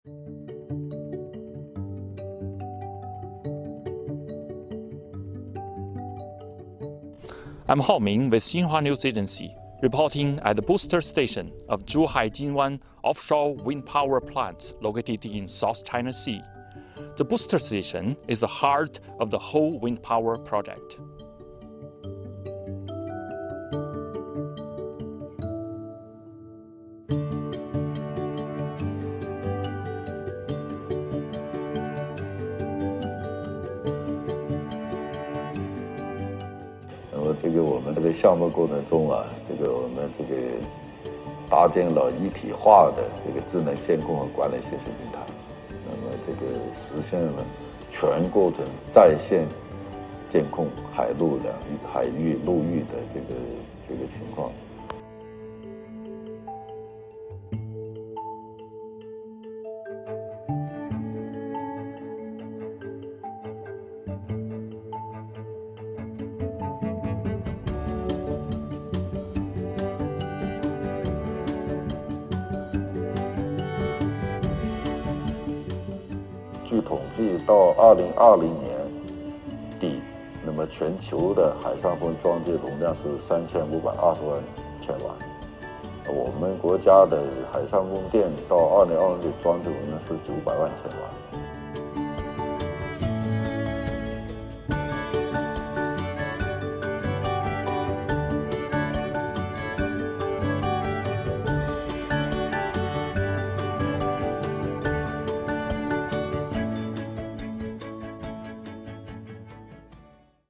I'm Hao Ming with Xinhua News Agency, reporting at the booster station of Zhuhai Jinwan offshore wind power plant located in South China Sea. The booster station is the heart of the whole wind power project.我们这个项目过程中啊，我们搭建了一体化的智能监控和管理协作平台，那么实现了全过程在线监控海域、陆域的情况。据统计，到2020年底，那么全球的海上风装机容量是3520万千瓦，我们国家的海上风电到2020年装机容量是900万千瓦。